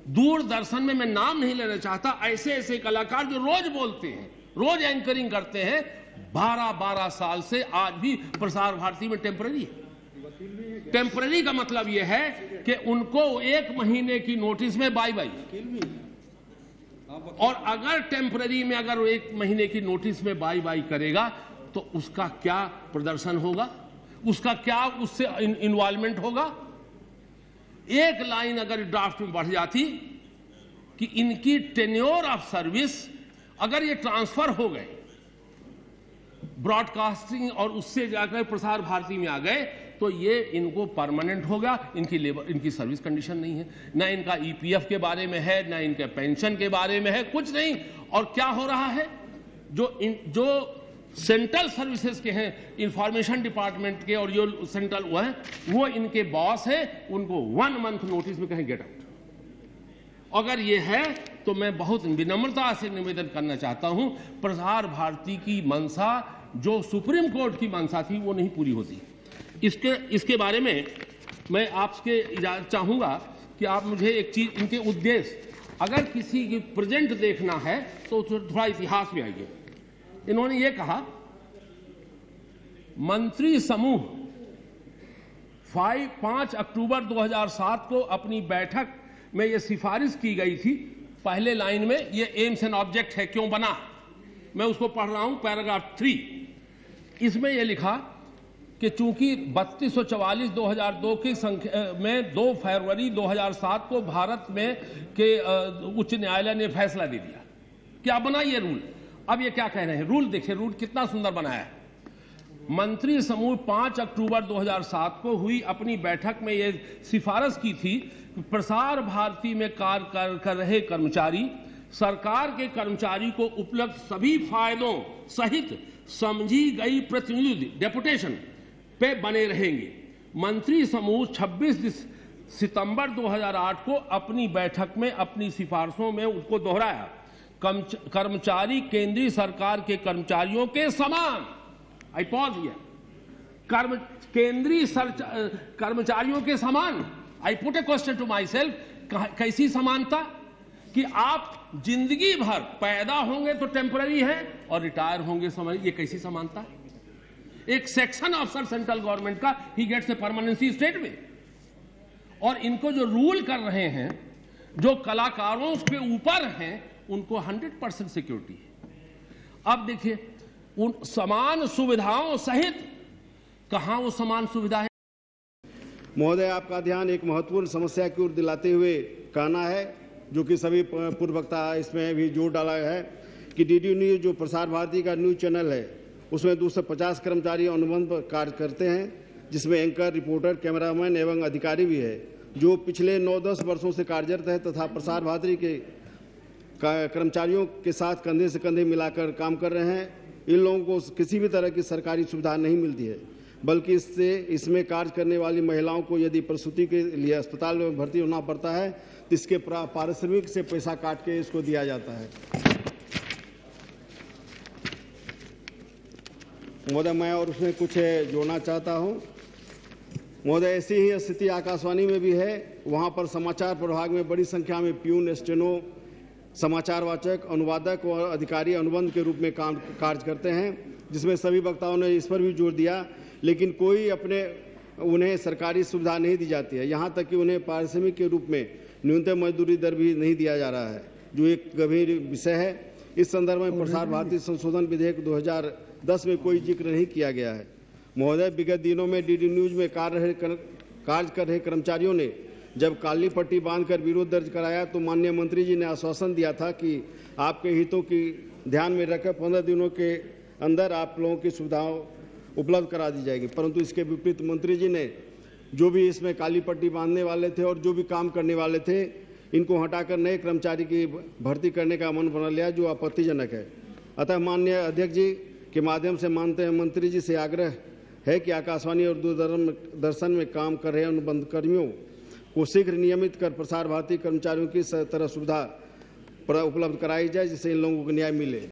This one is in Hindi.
दूरदर्शन में मैं नाम नहीं लेना चाहता, ऐसे ऐसे कलाकार जो रोज बोलते हैं, रोज एंकरिंग करते हैं, 12-12 साल से आज भी प्रसार भारती में टेम्पररी है। टेम्पररी का मतलब यह है कि उनको 1 महीने की नोटिस में बाय बाय, और अगर टेम्पररी में अगर 1 महीने की नोटिस में बाय बाय करेगा तो उसका क्या प्रदर्शन होगा, उसका क्या उससे इन्वॉल्वमेंट होगा। एक लाइन अगर ड्राफ्ट में बढ़ जाती कि इनकी टेन्योर ऑफ सर्विस, अगर ये ट्रांसफर हो गए ब्रॉडकास्टिंग और उससे जाकर प्रसार भारती में आ गए, तो ये इनको परमानेंट होगा। इनकी सर्विस कंडीशन नहीं है, ना इनका ईपीएफ के बारे में है, ना इनके पेंशन के बारे में है, कुछ नहीं। और क्या हो रहा है, जो सेंट्रल सर्विसेज के हैं, इंफॉर्मेशन डिपार्टमेंट के, और जो सेंट्रल वो इनके बॉस है, उनको 1 मंथ नोटिस में कहें गेट आउट। अगर ये है तो मैं बहुत विनम्रता से निवेदन करना चाहता हूं, प्रसार भारती की मंशा, जो सुप्रीम कोर्ट की मंशा थी, वो नहीं पूरी होती। इसके बारे में मैं आपसे इजाजत चाहूंगा कि आप मुझे एक चीज, इनके उद्देश्य, अगर किसी की प्रेजेंट देखना है तो थोड़ा इतिहास में आइए। इन्होंने ये कहा, मंत्री समूह 5 अक्टूबर 2007 को अपनी बैठक में ये सिफारिश की गई थी। पहले लाइन में ये एम्स एंड ऑब्जेक्ट है, क्यों बना, मैं उसको पढ़ रहा हूं, पैराग्राफ 3। इसमें यह लिखा कि चूंकि 3244/2002 की संख्या में 2 फरवरी 2007 को भारत में के उच्च न्यायालय ने फैसला दे दिया। क्या बना ये रूल। अब ये क्या कह रहे हैं, रूल देखिए, रूल कितना सुंदर बनाया है। मंत्री समूह 5 अक्टूबर 2007 को हुई अपनी बैठक में ये सिफारिश की थी कि प्रसार भारती में कार्य कर रहे कर्मचारी सरकार के कर्मचारी को उपलब्ध सभी फायदों सहित समझी गई प्रतिनिधि डेपुटेशन पे बने रहेंगे। मंत्री समूह 26 सितंबर 2008 को अपनी बैठक में अपनी सिफारिशों में उसको दोहराया, कर्मचारी केंद्रीय सरकार के कर्मचारियों के समान, आई पॉज हियर, केंद्रीय कर्मचारियों के समान। I put a question to myself, कैसी समानता कि आप जिंदगी भर पैदा होंगे तो टेम्पररी है और रिटायर होंगे समझ, ये कैसी समानता है। एक सेक्शन अफसर सेंट्रल गवर्नमेंट का, he gets a permanency state में, और इनको जो रूल कर रहे हैं, जो कलाकारों के ऊपर हैं, उनको 100% सिक्योरिटी है। अब देखिए, उन समान सुविधाओं सहित कहां वो समान सुविधा है। महोदय, आपका ध्यान एक महत्वपूर्ण समस्या की ओर दिलाते हुए कहना है, जो कि सभी पूर्व वक्ता इसमें भी जोर डाला है, कि डीडी न्यूज जो प्रसार भारती का न्यूज चैनल है, उसमें 250 कर्मचारी अनुबंध पर कार्य करते हैं, जिसमें एंकर, रिपोर्टर, कैमरामैन एवं अधिकारी भी है, जो पिछले 9-10 वर्षों से कार्यरत है तथा प्रसार भारती के कर्मचारियों के साथ कंधे से कंधे मिलाकर काम कर रहे हैं। इन लोगों को किसी भी तरह की सरकारी सुविधा नहीं मिलती है, बल्कि इसमें कार्य करने वाली महिलाओं को यदि प्रसूति के लिए अस्पताल में भर्ती होना पड़ता है तो इसके पारिश्रमिक से पैसा काट के इसको दिया जाता है। महोदय, मैं और उसमें कुछ जोड़ना चाहता हूं। महोदय, ऐसी ही स्थिति आकाशवाणी में भी है। वहां पर समाचार प्रभाग में बड़ी संख्या में प्यून, स्टेनो, समाचार वाचक, अनुवादक और अधिकारी अनुबंध के रूप में कार्य करते हैं, जिसमें सभी वक्ताओं ने इस पर भी जोर दिया, लेकिन कोई उन्हें सरकारी सुविधा नहीं दी जाती है। यहाँ तक कि उन्हें पारिश्रमिक के रूप में न्यूनतम मजदूरी दर भी नहीं दिया जा रहा है, जो एक गंभीर विषय है। इस संदर्भ में प्रसार भारती संशोधन विधेयक 2010 में कोई जिक्र नहीं किया गया है। महोदय, विगत दिनों में डीडी न्यूज में कार्य कर रहे कर्मचारियों ने जब काली पट्टी बांधकर विरोध दर्ज कराया तो माननीय मंत्री जी ने आश्वासन दिया था कि आपके हितों की ध्यान में रखकर 15 दिनों के अंदर आप लोगों की सुविधाओं उपलब्ध करा दी जाएगी। परंतु इसके विपरीत मंत्री जी ने जो भी इसमें काली पट्टी बांधने वाले थे और जो भी काम करने वाले थे, इनको हटाकर नए कर्मचारी की भर्ती करने का मन बना लिया, जो आपत्तिजनक है। अतः माननीय अध्यक्ष जी के माध्यम से मानते हैं मंत्री जी से आग्रह है कि आकाशवाणी और दूरदर्शन में काम कर रहे अनुबंध कर्मियों को शीघ्र नियमित कर प्रसार भारती कर्मचारियों की तरह सुविधा उपलब्ध कराई जाए, जिससे इन लोगों को न्याय मिले।